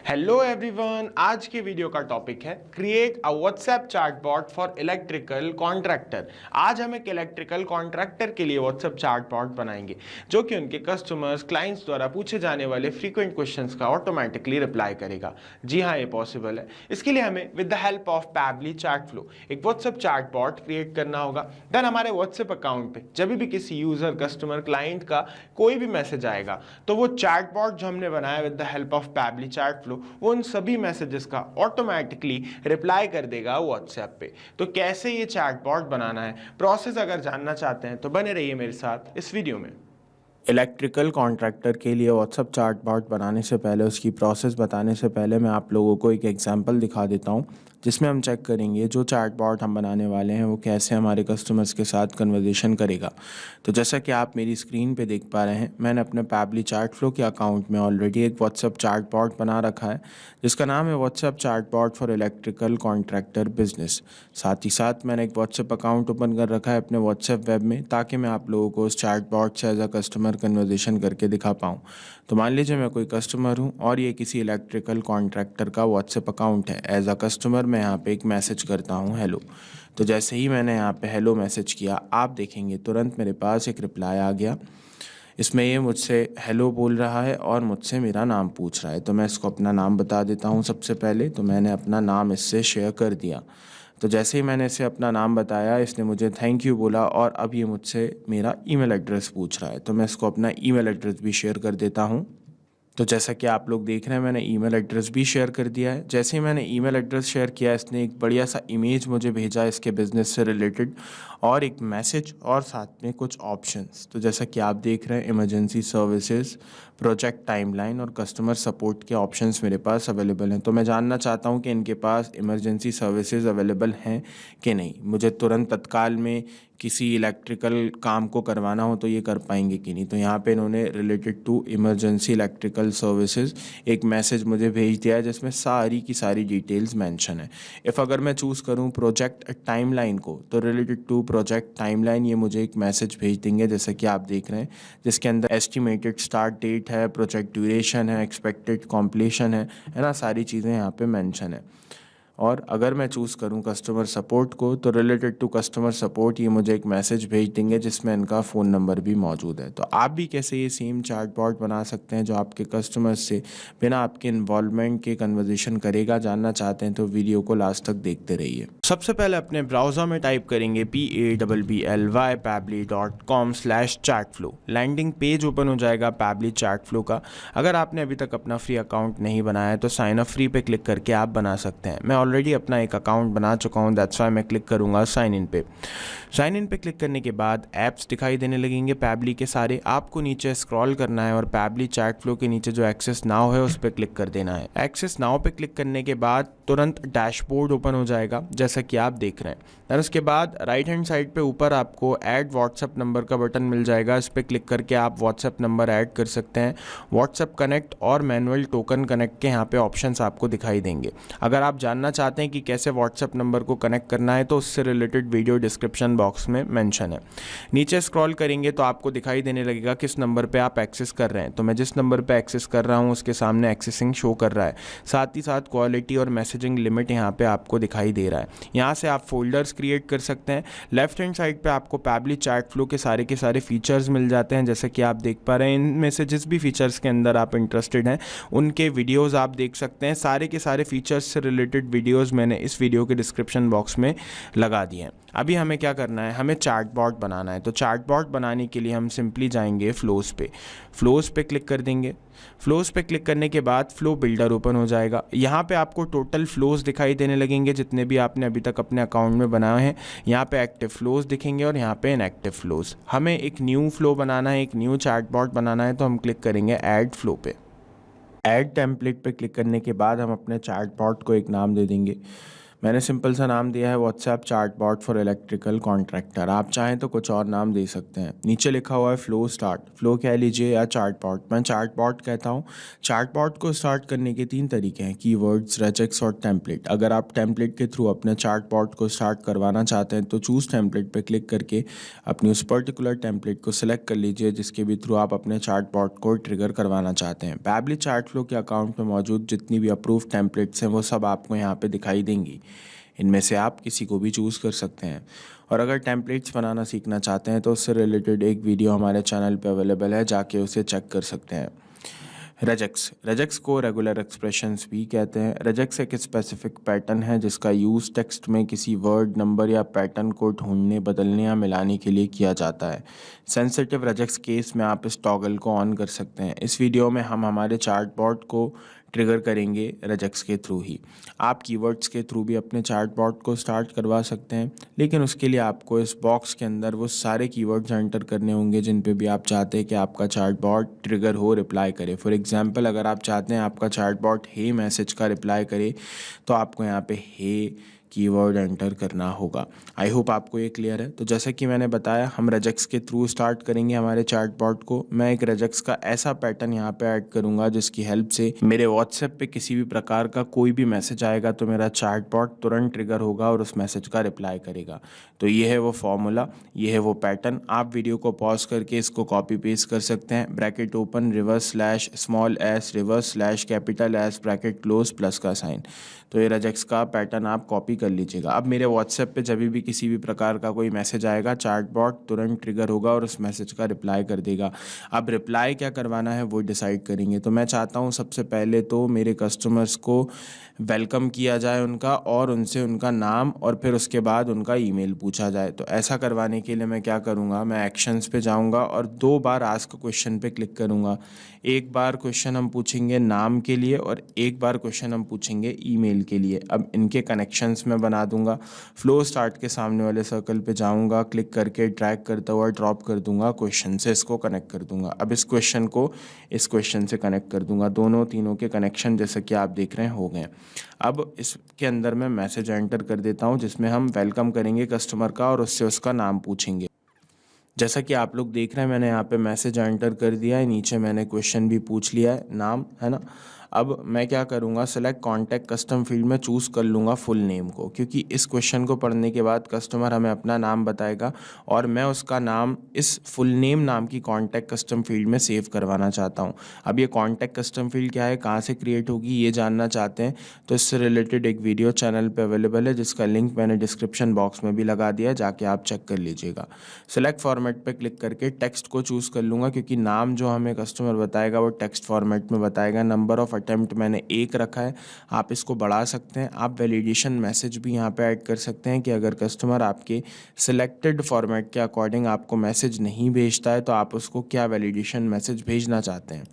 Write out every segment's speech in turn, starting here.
Hello everyone, आज के video का टॉपिक है create a WhatsApp chatbot for electrical contractor. आज हम एक इलेक्ट्रिकल कॉन्ट्रैक्टर के लिए व्हाट्सएप चैटबॉट बनाएंगे जो कि उनके कस्टमर्स क्लाइंट्स द्वारा पूछे जाने वाले फ्रीक्वेंट क्वेश्चंस का ऑटोमेटिकली रिप्लाई करेगा। जी हाँ, ये पॉसिबल है। इसके लिए हमें with the help of Pabbly chat flow एक व्हाट्सएप चैटबॉट क्रिएट करना होगा। देन हमारे व्हाट्सएप अकाउंट पे जब भी किसी यूजर कस्टमर क्लाइंट का कोई भी मैसेज आएगा तो वो चैटबॉट जो हमने बनाया with the help of Pabbly chat flow वो उन सभी मैसेजेस का ऑटोमेटिकली रिप्लाई कर देगा व्हाट्सएप पे। तो कैसे ये चैटबॉट बनाना है, प्रोसेस अगर जानना चाहते हैं तो बने रहिए मेरे साथ इस वीडियो में। इलेक्ट्रिकल कॉन्ट्रैक्टर के लिए व्हाट्सअप चैटबॉट बनाने से पहले, उसकी प्रोसेस बताने से पहले मैं आप लोगों को एक एग्जांपल दिखा देता हूं जिसमें हम चेक करेंगे जो चैटबॉट हम बनाने वाले हैं वो कैसे हमारे कस्टमर्स के साथ कन्वर्सेशन करेगा। तो जैसा कि आप मेरी स्क्रीन पे देख पा रहे हैं, मैंने अपने पैबली चैट फ्लो के अकाउंट में ऑलरेडी एक व्हाट्सअप चैटबॉट बना रखा है जिसका नाम है WhatsApp chatbot for electrical contractor business. साथ ही साथ मैंने एक व्हाट्सअप अकाउंट ओपन कर रखा है अपने व्हाट्सएप वेब में ताकि मैं आप लोगों को उस चैटबॉट से एज अ कस्टमर कन्वर्सेशन करके दिखा पाऊँ। तो मान लीजिए मैं कोई कस्टमर हूँ और ये किसी इलेक्ट्रिकल कॉन्ट्रैक्टर का व्हाट्सएप अकाउंट है। एज अ कस्टमर मैं यहाँ पे एक मैसेज करता हूँ हेलो। तो जैसे ही मैंने यहाँ पे हेलो मैसेज किया, आप देखेंगे तुरंत मेरे पास एक रिप्लाई आ गया। इसमें ये मुझसे हेलो बोल रहा है और मुझसे मेरा नाम पूछ रहा है। तो मैं इसको अपना नाम बता देता हूँ सबसे पहले। तो मैंने अपना नाम इससे शेयर कर दिया। तो जैसे ही मैंने इसे अपना नाम बताया, इसने मुझे थैंक यू बोला और अब ये मुझसे मेरा ईमेल एड्रेस पूछ रहा है। तो मैं इसको अपना ईमेल एड्रेस भी शेयर कर देता हूँ। तो जैसा कि आप लोग देख रहे हैं, मैंने ईमेल एड्रेस भी शेयर कर दिया है। जैसे ही मैंने ईमेल एड्रेस शेयर किया, इसने एक बढ़िया सा इमेज मुझे भेजा इसके बिज़नेस से रिलेटेड और एक मैसेज और साथ में कुछ ऑप्शंस। तो जैसा कि आप देख रहे हैं, इमरजेंसी सर्विसेज, प्रोजेक्ट टाइमलाइन और कस्टमर सपोर्ट के ऑप्शंस मेरे पास अवेलेबल हैं। तो मैं जानना चाहता हूं कि इनके पास इमरजेंसी सर्विसेज अवेलेबल हैं कि नहीं। मुझे तुरंत तत्काल में किसी इलेक्ट्रिकल काम को करवाना हो तो ये कर पाएंगे कि नहीं। तो यहाँ पे इन्होंने related to emergency electrical services एक मैसेज मुझे भेज दिया है जिसमें सारी की सारी डिटेल्स मेंशन है। इफ़ अगर मैं चूज़ करूँ प्रोजेक्ट टाइमलाइन को, तो रिलेटेड टू प्रोजेक्ट टाइमलाइन ये मुझे एक मैसेज भेज देंगे जैसे कि आप देख रहे हैं, जिसके अंदर एस्टिमेटेड स्टार्ट डेट है, प्रोजेक्ट ड्यूरेशन है, एक्सपेक्टेड कॉम्प्लीशन है ना, सारी चीज़ें यहाँ पे मेंशन है। और अगर मैं चूज़ करूं कस्टमर सपोर्ट को, तो रिलेटेड टू कस्टमर सपोर्ट ये मुझे एक मैसेज भेज देंगे जिसमें इनका फ़ोन नंबर भी मौजूद है। तो आप भी कैसे ये सेम चैटबॉट बना सकते हैं जो आपके कस्टमर्स से बिना आपके इन्वॉल्वमेंट के कन्वर्सेशन करेगा। जानना चाहते हैं तो वीडियो को लास्ट तक देखते रहिए। सबसे पहले अपने ब्राउज़र में टाइप करेंगे PABBLY pably.com/chatflow। Landing page open हो जाएगा पैबली चैट फ्लो का। अगर आपने अभी तक अपना फ्री अकाउंट नहीं बनाया है तो साइन अप फ्री पे क्लिक करके आप बना सकते हैं। मैं ऑलरेडी अपना एक अकाउंट बना चुका हूँ, दैट्स वाई मैं क्लिक करूँगा साइन इन पे। साइन इन पे क्लिक करने के बाद ऐप्स दिखाई देने लगेंगे पैबली के सारे। आपको नीचे स्क्रॉल करना है और पैबली चैट फ्लो के नीचे जो एक्सेस नाउ है उस पर क्लिक कर देना है। एक्सेस नाउ पे क्लिक करने के बाद तुरंत डैशबोर्ड ओपन हो जाएगा जैसा कि आप देख रहे हैं। और उसके बाद राइट हैंड साइड पे ऊपर आपको ऐड व्हाट्सएप नंबर का बटन मिल जाएगा। इस पर क्लिक करके आप व्हाट्सएप नंबर ऐड कर सकते हैं। व्हाट्सएप कनेक्ट और मैनुअल टोकन कनेक्ट के यहाँ पे ऑप्शंस आपको दिखाई देंगे। अगर आप जानना चाहते हैं कि कैसे व्हाट्सएप नंबर को कनेक्ट करना है तो उससे रिलेटेड वीडियो डिस्क्रिप्शन बॉक्स में मेंशन है। नीचे स्क्रॉल करेंगे तो आपको दिखाई देने लगेगा किस नंबर पे आप एक्सेस कर रहे हैं। तो मैं जिस नंबर पे एक्सेस कर रहा हूँ उसके सामने एक्सेसिंग शो कर रहा है। साथ ही साथ क्वालिटी और मैसेजिंग लिमिट यहाँ पे आपको दिखाई दे रहा है। यहाँ से आप फोल्डर्स क्रिएट कर सकते हैं। लेफ्ट हैंड साइड पे आपको पैबली चैट फ्लो के सारे फीचर्स मिल जाते हैं जैसे कि आप देख पा रहे हैं। इनमें से जिस भी फीचर्स के अंदर आप इंटरेस्टेड हैं उनके वीडियोस आप देख सकते हैं। सारे के सारे फीचर्स से रिलेटेड वीडियोस मैंने इस वीडियो के डिस्क्रिप्शन बॉक्स में लगा दिए हैं। अभी हमें क्या करना है, हमें चैटबॉट बनाना है। तो चैटबॉट बनाने के लिए हम सिंपली जाएंगे फ्लोज पे। फ्लोज पे क्लिक कर देंगे। फ्लोज पे क्लिक करने के बाद फ्लो बिल्डर ओपन हो जाएगा। यहाँ पे आपको टोटल फ्लोज दिखाई देने लगेंगे जितने भी आपने अभी तक अपने अकाउंट में बनाए हैं। यहाँ पे एक्टिव फ्लोज दिखेंगे और यहाँ पे इनएक्टिव फ्लोज। हमें एक न्यू फ्लो बनाना है, एक न्यू चैटबॉट बनाना है, तो हम क्लिक करेंगे ऐड फ्लो पे। ऐड टेम्पलेट पे क्लिक करने के बाद हम अपने चैटबॉट को एक नाम दे देंगे। मैंने सिंपल सा नाम दिया है WhatsApp chatbot for electrical contractor. आप चाहें तो कुछ और नाम दे सकते हैं। नीचे लिखा हुआ है फ्लो स्टार्ट, फ्लो कह लीजिए या चैटबॉट। मैं चैटबॉट कहता हूँ। चैटबॉट को स्टार्ट करने के 3 तरीके हैं, कीवर्ड्स, रेजेक्स और टेम्पलेट। अगर आप टेम्पलेट के थ्रू अपने चैटबॉट को स्टार्ट करवाना चाहते हैं तो चूज़ टेम्पलेट पर क्लिक करके अपनी उस पर्टिकुलर टेम्पलेट को सिलेक्ट कर लीजिए जिसके भी थ्रू आप अपने चैटबॉट को ट्रिगर करवाना चाहते हैं। पैबली चैटफ्लो के अकाउंट में मौजूद जितनी भी अप्रूव टेम्पलेट्स हैं वो सब आपको यहाँ पे दिखाई देंगी। इनमें से आप किसी को भी चूज़ कर सकते हैं। और अगर टेम्पलेट्स बनाना सीखना चाहते हैं तो उससे रिलेटेड एक वीडियो हमारे चैनल पे अवेलेबल है, जाके उसे चेक कर सकते हैं। रेजेक्स को रेगुलर एक्सप्रेशंस भी कहते हैं। रेजेक्स एक स्पेसिफिक पैटर्न है जिसका यूज़ टेक्स्ट में किसी वर्ड, नंबर या पैटर्न को ढूंढने, बदलने या मिलाने के लिए किया जाता है। सेंसिटिव रेजेक्स केस में आप इस टॉगल को ऑन कर सकते हैं। इस वीडियो में हम हमारे चैटबॉट को ट्रिगर करेंगे रेजेक्स के थ्रू ही। आप कीवर्ड्स के थ्रू भी अपने चैटबॉट को स्टार्ट करवा सकते हैं, लेकिन उसके लिए आपको इस बॉक्स के अंदर वो सारे कीवर्ड्स एंटर करने होंगे जिन पे भी आप चाहते हैं कि आपका चैटबॉट ट्रिगर हो, रिप्लाई करे। फॉर एग्जांपल, अगर आप चाहते हैं आपका चैटबॉट हे मैसेज का रिप्लाई करे तो आपको यहाँ पे हे कीवर्ड एंटर करना होगा। आई होप आपको ये क्लियर है। तो जैसे कि मैंने बताया, हम रेजेक्स के थ्रू स्टार्ट करेंगे हमारे चैटबॉट को। मैं एक रेजेक्स का ऐसा पैटर्न यहाँ पे ऐड करूँगा जिसकी हेल्प से मेरे व्हाट्सएप पे किसी भी प्रकार का कोई भी मैसेज आएगा तो मेरा चैटबॉट तुरंत ट्रिगर होगा और उस मैसेज का रिप्लाई करेगा। तो ये है वो फॉर्मूला, ये है वो पैटर्न। आप वीडियो को पॉज करके इसको कॉपी पेस्ट कर सकते हैं। Bracket open, reverse slash small S, reverse slash capital S, bracket close, plus का साइन। तो ये रेजेक्स का पैटर्न आप कॉपी कर लीजिएगा। अब मेरे व्हाट्सएप पे जब भी किसी भी प्रकार का कोई मैसेज आएगा, चैटबॉट तुरंत ट्रिगर होगा और उस मैसेज का रिप्लाई कर देगा। अब रिप्लाई क्या करवाना है वो डिसाइड करेंगे। तो मैं चाहता हूँ सबसे पहले तो मेरे कस्टमर्स को वेलकम किया जाए उनका, और उनसे उनका नाम और फिर उसके बाद उनका ईमेल पूछा जाए। तो ऐसा करवाने के लिए मैं क्या करूँगा, मैं एक्शंस पे जाऊँगा और 2 बार आस्क क्वेश्चन पे क्लिक करूँगा। एक बार क्वेश्चन हम पूछेंगे नाम के लिए और एक बार क्वेश्चन हम पूछेंगे ईमेल के लिए। अब इनके कनेक्शंस मैं बना दूंगा। फ्लो स्टार्ट के सामने वाले सर्कल पे जाऊंगा, क्लिक करके ड्रैग करता हुआ ड्रॉप कर दूंगा, क्वेश्चन से इसको कनेक्ट कर दूंगा। अब इस क्वेश्चन को इस क्वेश्चन से कनेक्ट कर दूंगा। दोनों तीनों के कनेक्शन जैसे कि आप देख रहे हैं हो गए। अब इसके अंदर मैं मैसेज एंटर कर देता हूँ जिसमें हम वेलकम करेंगे कस्टमर का और उससे उसका नाम पूछेंगे। जैसा कि आप लोग देख रहे हैं, मैंने यहाँ पे मैसेज एंटर कर दिया है, नीचे मैंने क्वेश्चन भी पूछ लिया है, नाम है ना। अब मैं क्या करूँगा, सेलेक्ट कॉन्टैक्ट कस्टम फील्ड में चूज़ कर लूँगा फुल नेम को, क्योंकि इस क्वेश्चन को पढ़ने के बाद कस्टमर हमें अपना नाम बताएगा और मैं उसका नाम इस फुल नेम नाम की कॉन्टैक्ट कस्टम फील्ड में सेव करवाना चाहता हूँ। अब ये कॉन्टैक्ट कस्टम फील्ड क्या है, कहाँ से क्रिएट होगी, ये जानना चाहते हैं तो इससे रिलेटेड एक वीडियो चैनल पर अवेलेबल है जिसका लिंक मैंने डिस्क्रिप्शन बॉक्स में भी लगा दिया है, जाके आप चेक कर लीजिएगा। सेलेक्ट फॉर्मेट पे क्लिक करके टेक्स्ट को चूज़ कर लूँगा, क्योंकि नाम जो हमें कस्टमर बताएगा वो टेक्स्ट फॉर्मेट में बताएगा। नंबर ऑफ अटेम्प्ट मैंने 1 रखा है, आप इसको बढ़ा सकते हैं। आप वैलिडेशन मैसेज भी यहाँ पे ऐड कर सकते हैं कि अगर कस्टमर आपके सिलेक्टेड फॉर्मेट के अकॉर्डिंग आपको मैसेज नहीं भेजता है तो आप उसको क्या वैलिडेशन मैसेज भेजना चाहते हैं।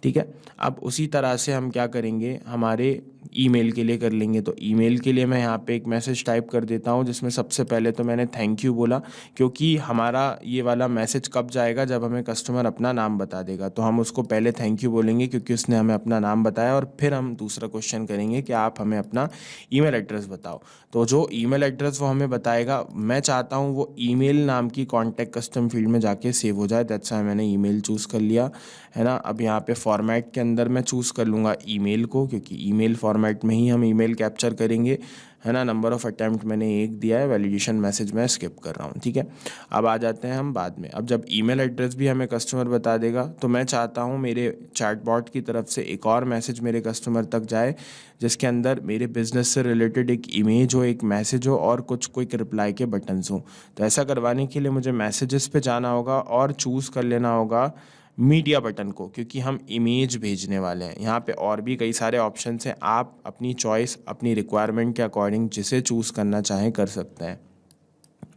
ठीक है। अब उसी तरह से हम क्या करेंगे, हमारे ईमेल के लिए कर लेंगे। तो ईमेल के लिए मैं यहाँ पे एक मैसेज टाइप कर देता हूँ जिसमें सबसे पहले तो मैंने थैंक यू बोला, क्योंकि हमारा ये वाला मैसेज कब जाएगा, जब हमें कस्टमर अपना नाम बता देगा। तो हम उसको पहले थैंक यू बोलेंगे क्योंकि उसने हमें अपना नाम बताया, और फिर हम दूसरा क्वेश्चन करेंगे कि आप हमें अपना ईमेल एड्रेस बताओ। तो जो ईमेल एड्रेस वो हमें बताएगा, मैं चाहता हूँ वो ईमेल नाम की कॉन्टैक्ट कस्टम फील्ड में जाके सेव हो जाए। दैट्स व्हाई मैंने ईमेल चूज़ कर लिया है ना। अब यहाँ पे फॉर्मेट के अंदर मैं चूज़ कर लूँगा ईमेल को, क्योंकि ईमेल फॉर्मेट में ही हम ईमेल कैप्चर करेंगे, है ना। नंबर ऑफ़ अटैम्प्ट मैंने 1 दिया है, वैलिडेशन मैसेज मैं स्किप कर रहा हूँ। ठीक है। अब आ जाते हैं हम बाद में। अब जब ईमेल एड्रेस भी हमें कस्टमर बता देगा तो मैं चाहता हूँ मेरे चैटबॉट की तरफ से एक और मैसेज मेरे कस्टमर तक जाए जिसके अंदर मेरे बिज़नेस से रिलेटेड एक इमेज हो, एक मैसेज हो और कुछ क्विक रिप्लाई के बटन्स हो। तो ऐसा करवाने के लिए मुझे मैसेजेस पे जाना होगा और चूज़ कर लेना होगा मीडिया बटन को, क्योंकि हम इमेज भेजने वाले हैं। यहाँ पे और भी कई सारे ऑप्शंस हैं, आप अपनी चॉइस अपनी रिक्वायरमेंट के अकॉर्डिंग जिसे चूज़ करना चाहें कर सकते हैं।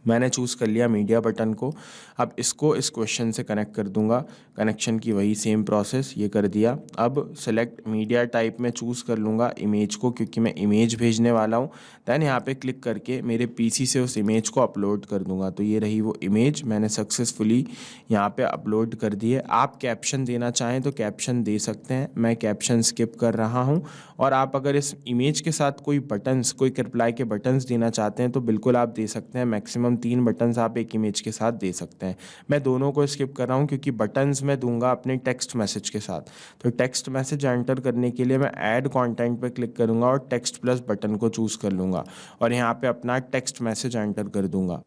मैंने चूज़ कर लिया मीडिया बटन को। अब इसको इस क्वेश्चन से कनेक्ट कर दूंगा, कनेक्शन की वही सेम प्रोसेस, ये कर दिया। अब सेलेक्ट मीडिया टाइप में चूज़ कर लूँगा इमेज को, क्योंकि मैं इमेज भेजने वाला हूँ। दैन यहाँ पे क्लिक करके मेरे पीसी से उस इमेज को अपलोड कर दूंगा। तो ये रही वो इमेज, मैंने सक्सेसफुली यहाँ पे अपलोड कर दी है। आप कैप्शन देना चाहें तो कैप्शन दे सकते हैं, मैं कैप्शन स्किप कर रहा हूँ। और आप अगर इस इमेज के साथ कोई बटन्स, कोई रिप्लाई के बटन्स देना चाहते हैं तो बिल्कुल आप दे सकते हैं। मैक्सिमम 3 बटन्स आप एक इमेज के साथ दे सकते हैं। मैं दोनों को स्किप कर रहा हूँ क्योंकि बटन्स मैं दूंगा अपने टेक्स्ट मैसेज के साथ। तो टेक्स्ट मैसेज एंटर करने के लिए मैं ऐड कंटेंट पे क्लिक करूँगा और टेक्स्ट प्लस बटन को चूज़ कर लूँगा और यहाँ पे अपना टेक्स्ट मैसेज एंटर कर दूँगा।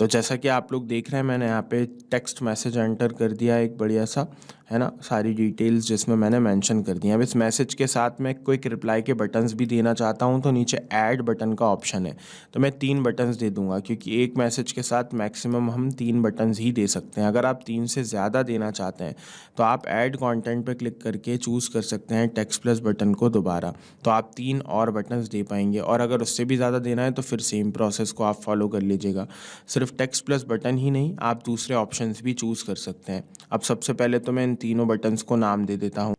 तो जैसा कि आप लोग देख रहे हैं, मैंने यहाँ पे टेक्स्ट मैसेज एंटर कर दिया एक बढ़िया सा, है ना, सारी डिटेल्स जिसमें मैंने मेंशन कर दी हैं। अब इस मैसेज के साथ मैं क्विक रिप्लाई के बटन्स भी देना चाहता हूँ तो नीचे ऐड बटन का ऑप्शन है, तो मैं 3 बटन्स दे दूंगा क्योंकि एक मैसेज के साथ मैक्सिमम हम 3 बटन्स ही दे सकते हैं। अगर आप 3 से ज़्यादा देना चाहते हैं तो आप ऐड कॉन्टेंट पर क्लिक करके चूज़ कर सकते हैं टेक्स्ट प्लस बटन को दोबारा, तो आप 3 और बटन्स दे पाएंगे। और अगर उससे भी ज़्यादा देना है तो फिर सेम प्रोसेस को आप फॉलो कर लीजिएगा। सिर्फ टेक्स्ट प्लस बटन ही नहीं, आप दूसरे ऑप्शंस भी चूज़ कर सकते हैं। अब सबसे पहले तो मैं इन तीनों बटन्स को नाम दे देता हूँ।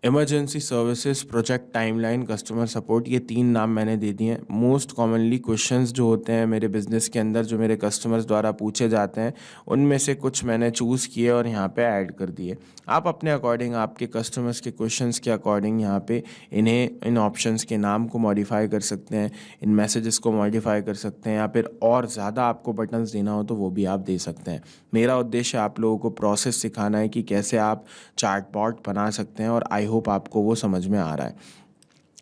Emergency services, project timeline, customer support, ये 3 नाम मैंने दे दिए हैं। मोस्ट कॉमनली क्वेश्चंस जो होते हैं मेरे बिज़नेस के अंदर, जो मेरे कस्टमर्स द्वारा पूछे जाते हैं, उनमें से कुछ मैंने चूज़ किए और यहाँ पे ऐड कर दिए। आप अपने अकॉर्डिंग, आपके कस्टमर्स के क्वेश्चंस के अकॉर्डिंग यहाँ पे इन ऑप्शंस के नाम को मॉडिफाई कर सकते हैं, इन मैसेजेस को मॉडिफाई कर सकते हैं, या फिर और ज़्यादा आपको बटन्स देना हो तो वो भी आप दे सकते हैं। मेरा उद्देश्य आप लोगों को प्रोसेस सिखाना है कि कैसे आप चैटबॉट बना सकते हैं, और आई होप आपको वो समझ में आ रहा है।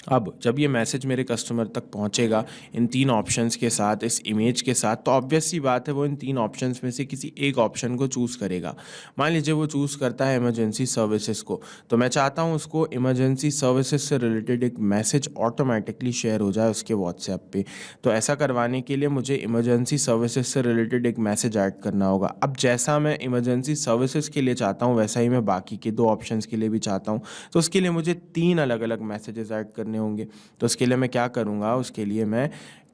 अब जब ये मैसेज मेरे कस्टमर तक पहुंचेगा इन 3 ऑप्शंस के साथ, इस इमेज के साथ, तो ऑब्वियस सी बात है वो इन 3 ऑप्शंस में से किसी एक ऑप्शन को चूज़ करेगा। मान लीजिए वो चूज़ करता है इमरजेंसी सर्विसेज को, तो मैं चाहता हूँ उसको इमरजेंसी सर्विसेज से रिलेटेड एक मैसेज ऑटोमेटिकली शेयर हो जाए उसके व्हाट्सएप पे। तो ऐसा करवाने के लिए मुझे इमरजेंसी सर्विसेज से रिलेटेड एक मैसेज ऐड करना होगा। अब जैसा मैं इमरजेंसी सर्विसेज के लिए चाहता हूँ वैसा ही मैं बाकी के 2 ऑप्शंस के लिए भी चाहता हूँ। तो उसके लिए मुझे 3 अलग अलग मैसेजेस ऐड करने होंगे। तो उसके लिए मैं क्या करूँगा, उसके लिए मैं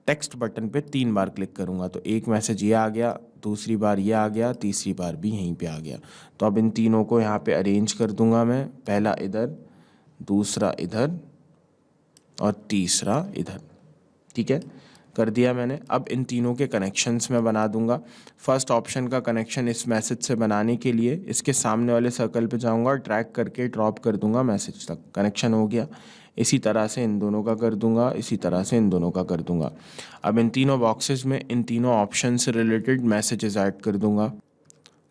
टेक्स्ट बटन पे 3 बार क्लिक करूँगा। तो एक मैसेज ये आ गया, दूसरी बार ये आ गया, तीसरी बार भी यहीं पे आ गया। तो अब इन तीनों को यहाँ पे अरेंज कर दूंगा मैं, पहला इधर, दूसरा इधर और तीसरा इधर। ठीक है, कर दिया मैंने। अब इन तीनों के कनेक्शंस मैं बना दूंगा। फर्स्ट ऑप्शन का कनेक्शन इस मैसेज से बनाने के लिए इसके सामने वाले सर्कल पे जाऊंगा और ड्रैग करके ड्रॉप कर दूंगा मैसेज तक, कनेक्शन हो गया। इसी तरह से इन दोनों का कर दूंगा, इसी तरह से इन दोनों का कर दूंगा। अब इन तीनों बॉक्सेस में इन तीनों ऑप्शन से रिलेटेड मैसेजेस ऐड कर दूंगा।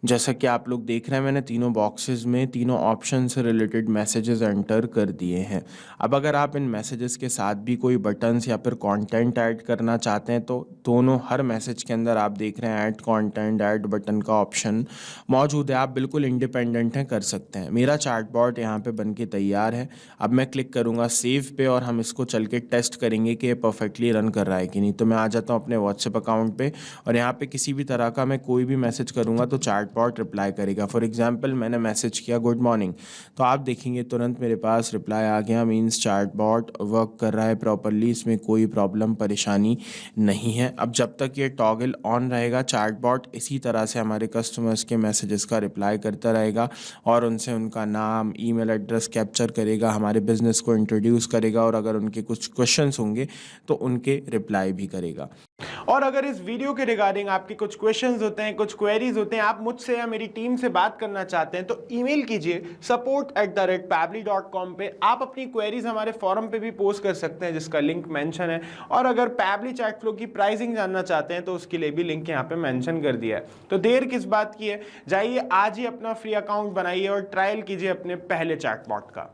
जैसा कि आप लोग देख रहे हैं, मैंने तीनों बॉक्सेस में तीनों ऑप्शन से रिलेटेड मैसेजेस एंटर कर दिए हैं। अब अगर आप इन मैसेजेस के साथ भी कोई बटन्स या फिर कंटेंट ऐड करना चाहते हैं तो दोनों, हर मैसेज के अंदर आप देख रहे हैं ऐड कंटेंट, ऐड बटन का ऑप्शन मौजूद है। आप बिल्कुल इंडिपेंडेंट हैं, कर सकते हैं। मेरा चैटबॉट यहाँ पे बन के तैयार है। अब मैं क्लिक करूँगा सेव पे और हम इसको चल के टेस्ट करेंगे कि ये परफेक्टली रन कर रहा है कि नहीं। तो मैं आ जाता हूँ अपने व्हाट्सएप अकाउंट पे और यहाँ पे किसी भी तरह का मैं कोई भी मैसेज करूँगा तो चैटबॉट रिप्लाई करेगा। फॉर एग्जांपल मैंने मैसेज किया गुड मॉर्निंग, तो आप देखेंगे तुरंत मेरे पास रिप्लाई आ गया। मींस चैटबॉट वर्क कर रहा है प्रॉपरली, इसमें कोई प्रॉब्लम परेशानी नहीं है। अब जब तक ये टॉगल ऑन रहेगा, चैटबॉट इसी तरह से हमारे कस्टमर्स के मैसेजेस का रिप्लाई करता रहेगा और उनसे उनका नाम, ईमेल एड्रेस कैप्चर करेगा, हमारे बिजनेस को इंट्रोड्यूस करेगा और अगर उनके कुछ क्वेश्चंस होंगे तो उनके रिप्लाई भी करेगा। और अगर इस वीडियो के रिगार्डिंग आपके कुछ क्वेश्चंस होते हैं, कुछ क्वेरीज होते हैं, आप मुझसे या मेरी टीम से बात करना चाहते हैं तो ईमेल कीजिए support@pabbly.com पे। आप अपनी क्वेरीज हमारे फॉरम पे भी पोस्ट कर सकते हैं जिसका लिंक मेंशन है। और अगर पैबली चैट फ्लो की प्राइसिंग जानना चाहते हैं तो उसके लिए भी लिंक यहाँ पे मेंशन कर दिया है। तो देर किस बात की है, जाइए आज ही अपना फ्री अकाउंट बनाइए और ट्रायल कीजिए अपने पहले चैटबॉट का।